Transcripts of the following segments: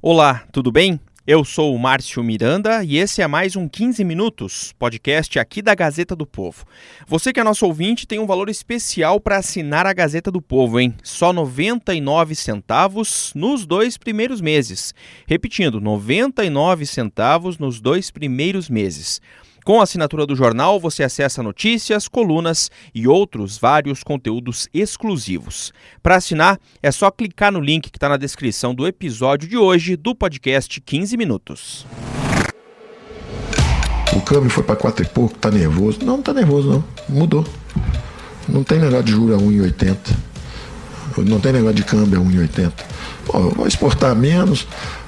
Olá, tudo bem? Eu sou o Márcio Miranda e esse é mais um 15 Minutos, podcast aqui da Gazeta do Povo. Você que é nosso ouvinte tem um valor especial para assinar a Gazeta do Povo, hein? Só 99 centavos nos 2 primeiros meses. Repetindo, 99 centavos nos 2 primeiros meses. Com a assinatura do jornal, você acessa notícias, colunas e outros vários conteúdos exclusivos. Para assinar, é só clicar no link que está na descrição do episódio de hoje do podcast 15 Minutos. O câmbio foi para 4 e pouco, tá nervoso. Não tá nervoso não, mudou. Não tem negócio de juros a 1,80. Não tem negócio de câmbio a 1,80. Vai exportar menos,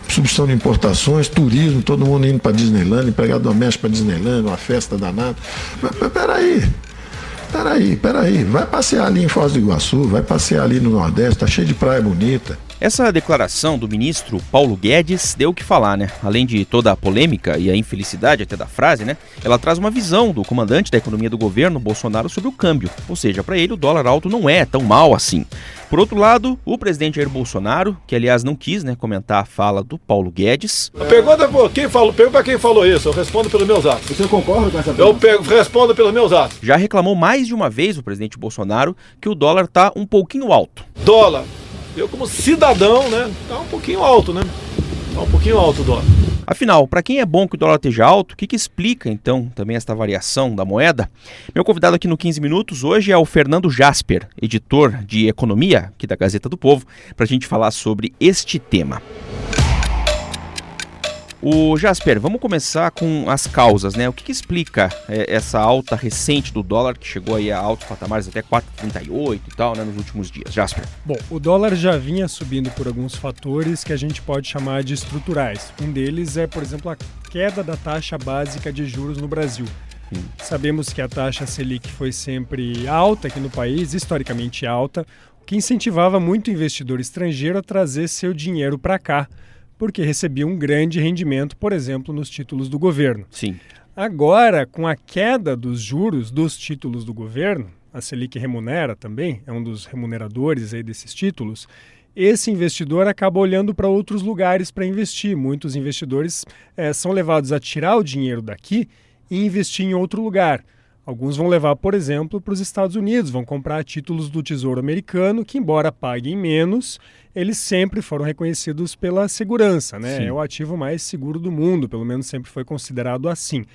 substituição de importações, turismo, todo mundo indo para Disneyland, empregado doméstico para Disneyland, uma festa danada. Mas peraí, vai passear ali em Foz do Iguaçu, vai passear ali no Nordeste, tá cheio de praia bonita. Essa declaração do ministro Paulo Guedes deu o que falar, né? Além de toda a polêmica e a infelicidade até da frase, né? Ela traz uma visão do comandante da economia do governo, Bolsonaro, sobre o câmbio. Ou seja, para ele o dólar alto não é tão mal assim. Por outro lado, o presidente Jair Bolsonaro, que aliás não quis, comentar a fala do Paulo Guedes. A pergunta é para quem falou isso, eu respondo pelos meus atos. Você concorda com essa pergunta? Eu respondo pelos meus atos. Já reclamou mais de uma vez o presidente Bolsonaro que o dólar tá um pouquinho alto. Dólar. Eu como cidadão, tá um pouquinho alto, Tá um pouquinho alto o dólar. Afinal, para quem é bom que o dólar esteja alto, o que explica, então, também esta variação da moeda? Meu convidado aqui no 15 Minutos hoje é o Fernando Jasper, editor de Economia aqui da Gazeta do Povo, para a gente falar sobre este tema. O Jasper, vamos começar com as causas, O que explica essa alta recente do dólar, que chegou aí a altos patamares até 4,38 e tal, nos últimos dias? Jasper. Bom, o dólar já vinha subindo por alguns fatores que a gente pode chamar de estruturais. Um deles é, por exemplo, a queda da taxa básica de juros no Brasil. Sabemos que a taxa Selic foi sempre alta aqui no país, historicamente alta, o que incentivava muito o investidor estrangeiro a trazer seu dinheiro para cá, porque recebia um grande rendimento, por exemplo, nos títulos do governo. Sim. Agora, com a queda dos juros dos títulos do governo, a Selic remunera também, é um dos remuneradores aí desses títulos, esse investidor acaba olhando para outros lugares para investir. Muitos investidores são levados a tirar o dinheiro daqui e investir em outro lugar. Alguns vão levar, por exemplo, para os Estados Unidos, vão comprar títulos do Tesouro Americano, que embora paguem menos, eles sempre foram reconhecidos pela segurança, Sim. É o ativo mais seguro do mundo, pelo menos sempre foi considerado assim.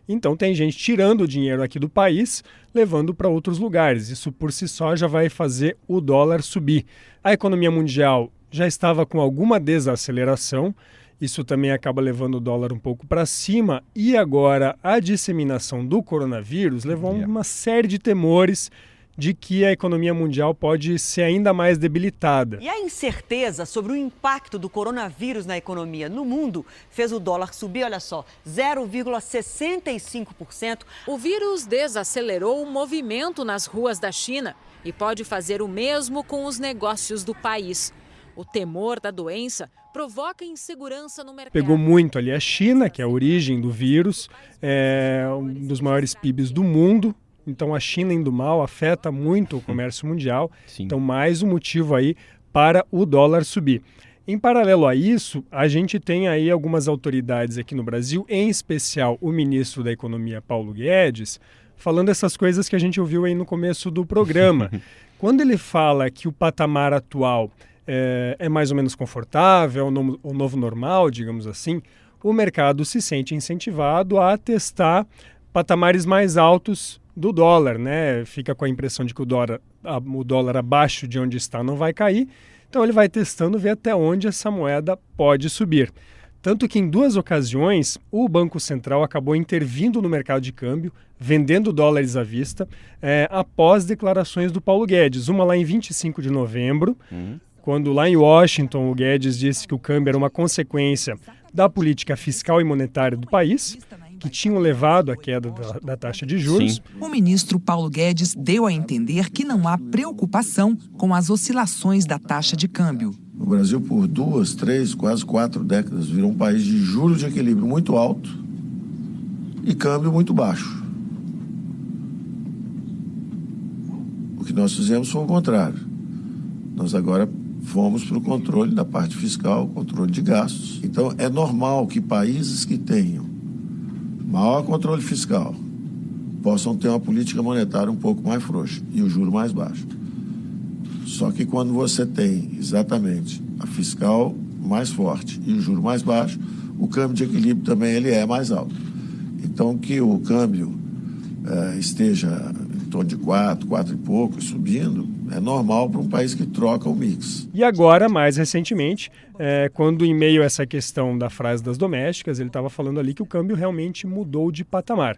Então tem gente tirando o dinheiro aqui do país, levando para outros lugares. Isso por si só já vai fazer o dólar subir. A economia mundial já estava com alguma desaceleração, isso também acaba levando o dólar um pouco para cima, e agora a disseminação do coronavírus levou a uma série de temores de que a economia mundial pode ser ainda mais debilitada. E a incerteza sobre o impacto do coronavírus na economia no mundo fez o dólar subir, olha só, 0,65%. O vírus desacelerou o movimento nas ruas da China e pode fazer o mesmo com os negócios do país. O temor da doença provoca insegurança no mercado. Pegou muito ali a China, que é a origem do vírus, é um dos maiores PIBs do mundo. Então a China indo mal afeta muito o comércio mundial. Sim. Então mais um motivo aí para o dólar subir. Em paralelo a isso, a gente tem aí algumas autoridades aqui no Brasil, em especial o ministro da Economia, Paulo Guedes, falando essas coisas que a gente ouviu aí no começo do programa. Quando ele fala que o patamar atual é mais ou menos confortável, o novo normal, digamos assim, o mercado se sente incentivado a testar patamares mais altos do dólar, Fica com a impressão de que o dólar abaixo de onde está não vai cair, então ele vai testando ver até onde essa moeda pode subir. Tanto que em 2 ocasiões o Banco Central acabou intervindo no mercado de câmbio, vendendo dólares à vista, após declarações do Paulo Guedes. Uma lá em 25 de novembro, quando lá em Washington o Guedes disse que o câmbio era uma consequência da política fiscal e monetária do país, que tinham levado à queda da taxa de juros. Sim. O ministro Paulo Guedes deu a entender que não há preocupação com as oscilações da taxa de câmbio. O Brasil, por 2, 3, quase 4 décadas, virou um país de juros de equilíbrio muito alto e câmbio muito baixo. O que nós fizemos foi o contrário. Nós agora fomos para o controle da parte fiscal, controle de gastos. Então, é normal que países que tenham maior controle fiscal possam ter uma política monetária um pouco mais frouxa e o juro mais baixo. Só que quando você tem exatamente a fiscal mais forte e o juro mais baixo, o câmbio de equilíbrio também ele é mais alto. Então, que o câmbio esteja em torno de 4 e pouco, subindo, é normal para um país que troca o mix. E agora, mais recentemente, quando em meio a essa questão da frase das domésticas, ele estava falando ali que o câmbio realmente mudou de patamar.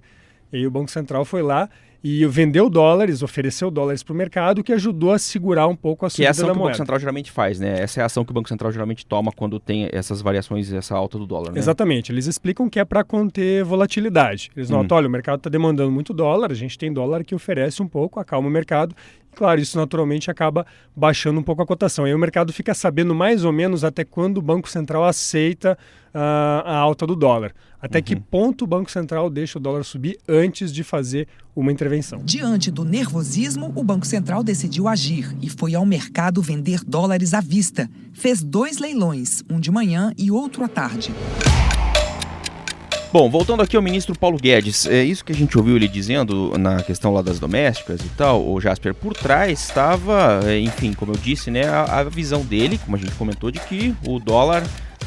E aí o Banco Central foi lá e vendeu dólares, ofereceu dólares para o mercado, que ajudou a segurar um pouco a subida da moeda. Que é a ação que o Banco Central geralmente faz, né? Essa é a ação que o Banco Central geralmente toma quando tem essas variações, essa alta do dólar, né? Exatamente. Eles explicam que é para conter volatilidade. Eles notam, olha, o mercado está demandando muito dólar, a gente tem dólar que oferece um pouco, acalma o mercado. E, claro, isso naturalmente acaba baixando um pouco a cotação. Aí o mercado fica sabendo mais ou menos até quando o Banco Central aceita a alta do dólar. Até que ponto o Banco Central deixa o dólar subir antes de fazer uma intervenção. Diante do nervosismo, o Banco Central decidiu agir e foi ao mercado vender dólares à vista. Fez 2 leilões, um de manhã e outro à tarde. Bom, voltando aqui ao ministro Paulo Guedes, é isso que a gente ouviu ele dizendo na questão lá das domésticas e tal, o Jasper, por trás estava, enfim, como eu disse, né, a visão dele, como a gente comentou, de que o dólar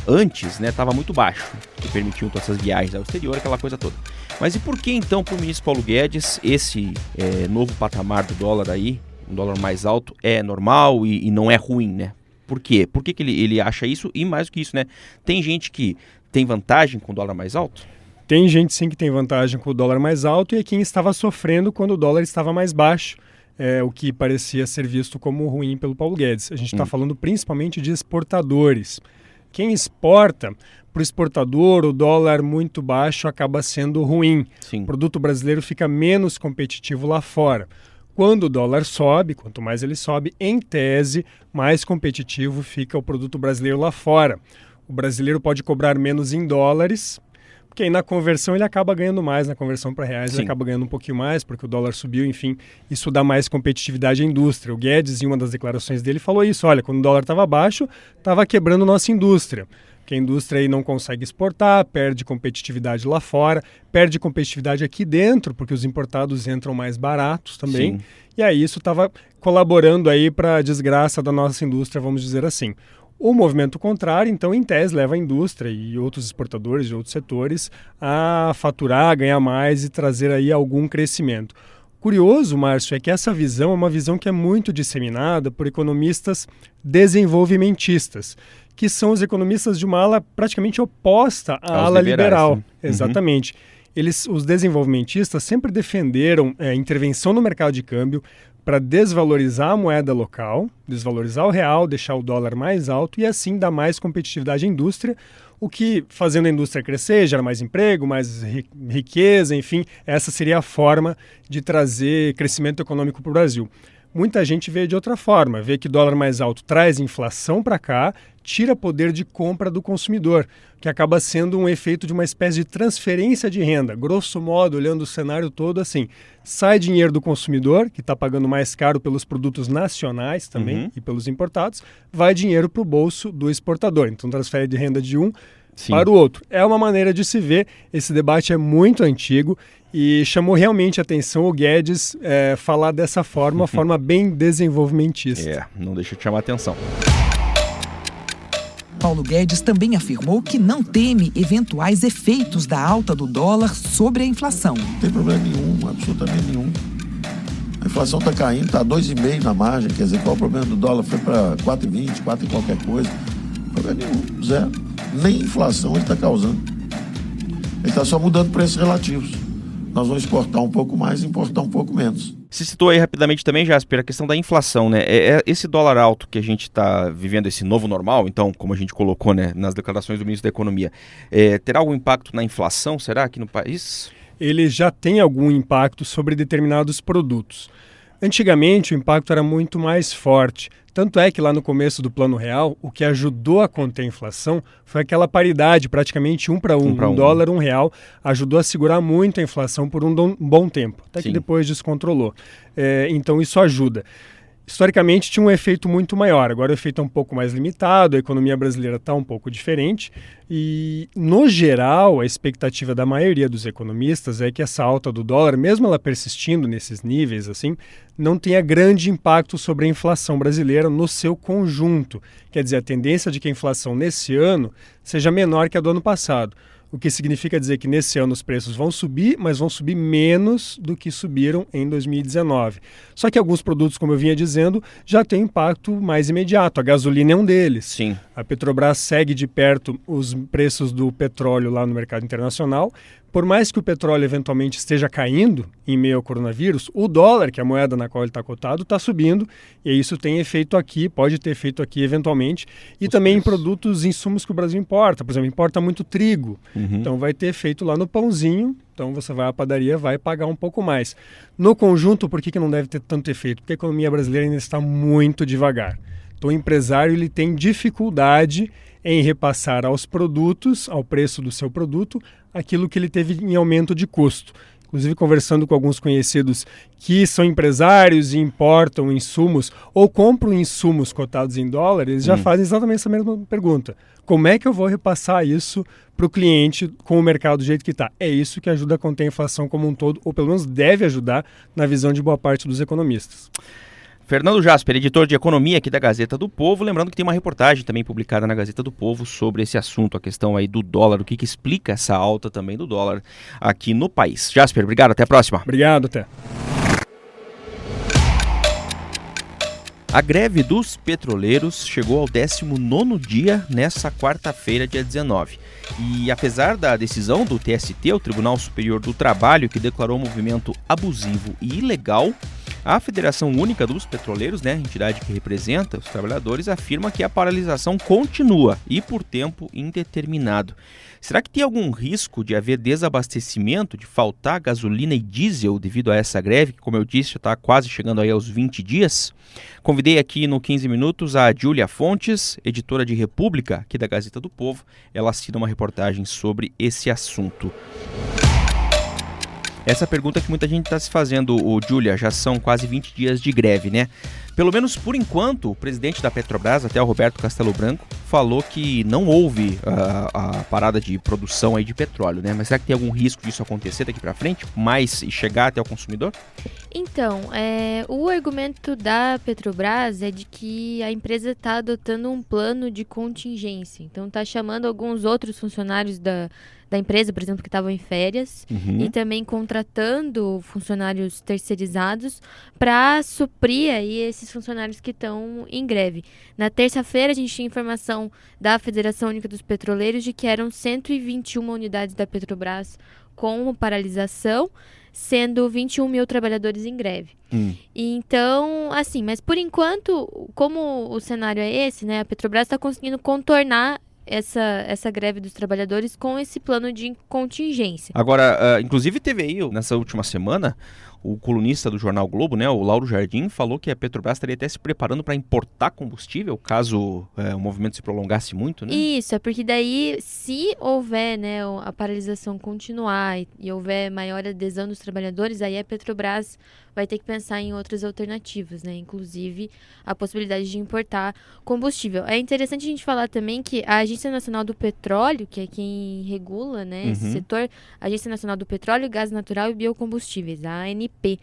antes, né, estava muito baixo, que permitiu então, essas viagens ao exterior, aquela coisa toda. Mas e por que então para o ministro Paulo Guedes esse novo patamar do dólar aí, um dólar mais alto, é normal e não é ruim, né? Por quê? Por que ele acha isso? E mais do que isso, né? Tem gente que tem vantagem com o dólar mais alto? Tem gente sim que tem vantagem com o dólar mais alto e é quem estava sofrendo quando o dólar estava mais baixo, o que parecia ser visto como ruim pelo Paulo Guedes. A gente está falando principalmente de exportadores. Quem exporta, para o exportador, o dólar muito baixo acaba sendo ruim. Sim. O produto brasileiro fica menos competitivo lá fora. Quando o dólar sobe, quanto mais ele sobe, em tese, mais competitivo fica o produto brasileiro lá fora. O brasileiro pode cobrar menos em dólares, porque aí na conversão ele acaba ganhando mais, na conversão para reais ele acaba ganhando um pouquinho mais, porque o dólar subiu, enfim, isso dá mais competitividade à indústria. O Guedes, em uma das declarações dele, falou isso, olha, quando o dólar estava baixo, estava quebrando nossa indústria, porque a indústria aí não consegue exportar, perde competitividade lá fora, perde competitividade aqui dentro, porque os importados entram mais baratos também, e aí isso estava colaborando aí para a desgraça da nossa indústria, vamos dizer assim. O movimento contrário, então, em tese, leva a indústria e outros exportadores de outros setores a faturar, a ganhar mais e trazer aí algum crescimento. Curioso, Márcio, é que essa visão é uma visão que é muito disseminada por economistas desenvolvimentistas, que são os economistas de uma ala praticamente oposta à ala liberal. Exatamente. Os desenvolvimentistas sempre defenderam intervenção no mercado de câmbio para desvalorizar a moeda local, desvalorizar o real, deixar o dólar mais alto e assim dar mais competitividade à indústria, o que, fazendo a indústria crescer, gera mais emprego, mais riqueza, enfim, essa seria a forma de trazer crescimento econômico para o Brasil. Muita gente vê de outra forma, vê que dólar mais alto traz inflação para cá, tira poder de compra do consumidor, que acaba sendo um efeito de uma espécie de transferência de renda. Grosso modo, olhando o cenário todo assim, sai dinheiro do consumidor, que está pagando mais caro pelos produtos nacionais também e pelos importados, vai dinheiro para o bolso do exportador. Então transfere de renda de um para o outro. É uma maneira de se ver, esse debate é muito antigo e chamou realmente a atenção o Guedes falar dessa forma, uma forma bem desenvolvimentista. Não deixa de chamar a atenção. Paulo Guedes também afirmou que não teme eventuais efeitos da alta do dólar sobre a inflação. Não tem problema nenhum, absolutamente nenhum. A inflação está caindo, está 2,5% na margem, quer dizer, qual o problema do dólar? Foi para 4,20, 4 e qualquer coisa. Não tem problema nenhum, zero. Nem inflação ele está causando. Ele está só mudando preços relativos. Nós vamos exportar um pouco mais e importar um pouco menos. Você citou aí rapidamente também, Jasper, a questão da inflação, né? Esse dólar alto que a gente está vivendo, esse novo normal, então, como a gente colocou, né, nas declarações do ministro da Economia, terá algum impacto na inflação, será, aqui no país? Ele já tem algum impacto sobre determinados produtos. Antigamente, o impacto era muito mais forte. Tanto é que lá no começo do Plano Real, o que ajudou a conter a inflação foi aquela paridade, praticamente 1 para 1, um dólar, R$1, ajudou a segurar muito a inflação por um bom tempo, até que depois descontrolou. Então isso ajuda. historicamente tinha um efeito muito maior. Agora o efeito é um pouco mais limitado, a economia brasileira está um pouco diferente e, no geral, a expectativa da maioria dos economistas é que essa alta do dólar, mesmo ela persistindo nesses níveis, assim, não tenha grande impacto sobre a inflação brasileira no seu conjunto. Quer dizer, a tendência de que a inflação nesse ano seja menor que a do ano passado. O que significa dizer que nesse ano os preços vão subir, mas vão subir menos do que subiram em 2019. Só que alguns produtos, como eu vinha dizendo, já têm impacto mais imediato. A gasolina é um deles. Sim. A Petrobras segue de perto os preços do petróleo lá no mercado internacional. Por mais que o petróleo eventualmente esteja caindo em meio ao coronavírus, o dólar, que é a moeda na qual ele está cotado, está subindo. E isso tem efeito aqui, pode ter efeito aqui eventualmente. E também em produtos, insumos que o Brasil importa. Por exemplo, importa muito trigo. Então vai ter efeito lá no pãozinho. Então você vai à padaria, vai pagar um pouco mais. No conjunto, por que não deve ter tanto efeito? Porque a economia brasileira ainda está muito devagar. Então o empresário ele tem dificuldade em repassar aos produtos, ao preço do seu produto, aquilo que ele teve em aumento de custo. Inclusive, conversando com alguns conhecidos que são empresários e importam insumos ou compram insumos cotados em dólar, eles já fazem exatamente essa mesma pergunta. Como é que eu vou repassar isso para o cliente com o mercado do jeito que está? É isso que ajuda a conter a inflação como um todo, ou pelo menos deve ajudar na visão de boa parte dos economistas. Fernando Jasper, editor de economia aqui da Gazeta do Povo, lembrando que tem uma reportagem também publicada na Gazeta do Povo sobre esse assunto, a questão aí do dólar, o que explica essa alta também do dólar aqui no país. Jasper, obrigado, até a próxima. Obrigado, até. A greve dos petroleiros chegou ao 19º dia nessa quarta-feira, dia 19. E apesar da decisão do TST, o Tribunal Superior do Trabalho, que declarou o movimento abusivo e ilegal, a Federação Única dos Petroleiros, né, a entidade que representa os trabalhadores, afirma que a paralisação continua e por tempo indeterminado. Será que tem algum risco de haver desabastecimento, de faltar gasolina e diesel devido a essa greve, que, como eu disse, já está quase chegando aí aos 20 dias? Convidei aqui no 15 Minutos a Júlia Fontes, editora de República, aqui da Gazeta do Povo. Ela assina uma reportagem sobre esse assunto. Essa pergunta que muita gente está se fazendo, Júlia, já são quase 20 dias de greve, né? Pelo menos por enquanto, o presidente da Petrobras, até o Roberto Castelo Branco, falou que não houve a parada de produção aí de petróleo, né? Mas será que tem algum risco disso acontecer daqui para frente, mais e chegar até o consumidor? Então, o argumento da Petrobras é de que a empresa está adotando um plano de contingência. Então, está chamando alguns outros funcionários da empresa, por exemplo, que estavam em férias, e também contratando funcionários terceirizados para suprir aí esses funcionários que estão em greve. Na terça-feira, a gente tinha informação da Federação Única dos Petroleiros de que eram 121 unidades da Petrobras com paralisação, sendo 21 mil trabalhadores em greve. Então, assim, mas por enquanto, como o cenário é esse, né, a Petrobras está conseguindo contornar essa greve dos trabalhadores com esse plano de contingência. Agora, inclusive teve aí, nessa última semana, o colunista do Jornal Globo, né, o Lauro Jardim, falou que a Petrobras estaria até se preparando para importar combustível, caso o movimento se prolongasse muito, né? Isso, é porque daí, se houver, né, a paralisação continuar e houver maior adesão dos trabalhadores, aí a Petrobras vai ter que pensar em outras alternativas, né? Inclusive a possibilidade de importar combustível. É interessante a gente falar também que a Agência Nacional do Petróleo, que é quem regula, né, esse setor, a Agência Nacional do Petróleo, Gás Natural e Biocombustíveis, a ANP,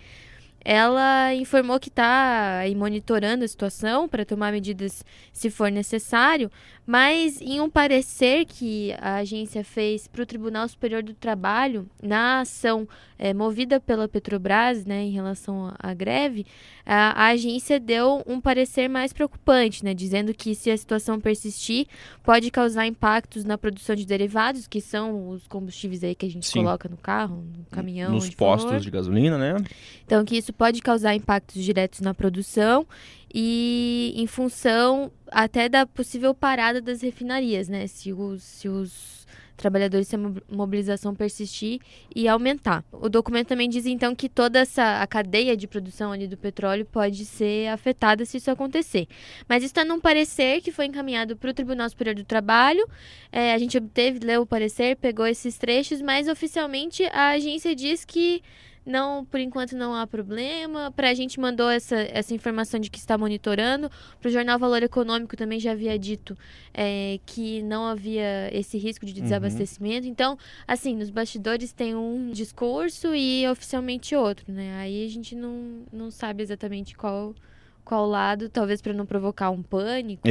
ela informou que está monitorando a situação para tomar medidas se for necessário, mas em um parecer que a agência fez para o Tribunal Superior do Trabalho, na ação movida pela Petrobras, né, em relação à greve, a agência deu um parecer mais preocupante, né, dizendo que se a situação persistir, pode causar impactos na produção de derivados, que são os combustíveis aí que a gente coloca no carro, no caminhão, nos postos de gasolina, né? Então, que isso pode causar impactos diretos na produção e em função até da possível parada das refinarias, né? Se os trabalhadores, se a mobilização persistir e aumentar. O documento também diz, então, que toda a cadeia de produção ali do petróleo pode ser afetada se isso acontecer. Mas isso está num parecer que foi encaminhado para o Tribunal Superior do Trabalho. A gente leu o parecer, pegou esses trechos, mas oficialmente a agência diz que não, por enquanto não há problema. A gente mandou essa informação de que está monitorando. Para o jornal Valor Econômico também já havia dito que não havia esse risco de desabastecimento. Então, assim, nos bastidores tem um discurso e oficialmente outro, né? Aí a gente não sabe exatamente qual lado, talvez para não provocar um pânico.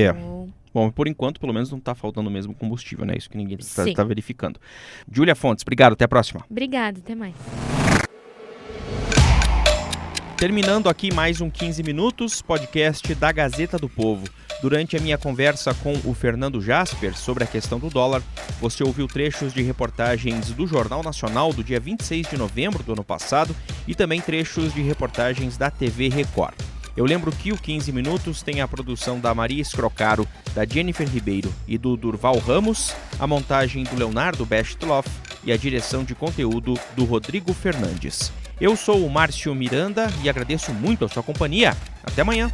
Bom, por enquanto, pelo menos não está faltando mesmo combustível, né? Isso que ninguém está verificando. Júlia Fontes, obrigado, até a próxima. Obrigada, até mais. Terminando aqui mais um 15 Minutos, podcast da Gazeta do Povo. Durante a minha conversa com o Fernando Jasper sobre a questão do dólar, você ouviu trechos de reportagens do Jornal Nacional do dia 26 de novembro do ano passado e também trechos de reportagens da TV Record. Eu lembro que o 15 Minutos tem a produção da Maria Escrocaro, da Jennifer Ribeiro e do Durval Ramos, a montagem do Leonardo Bestloff e a direção de conteúdo do Rodrigo Fernandes. Eu sou o Márcio Miranda e agradeço muito a sua companhia. Até amanhã!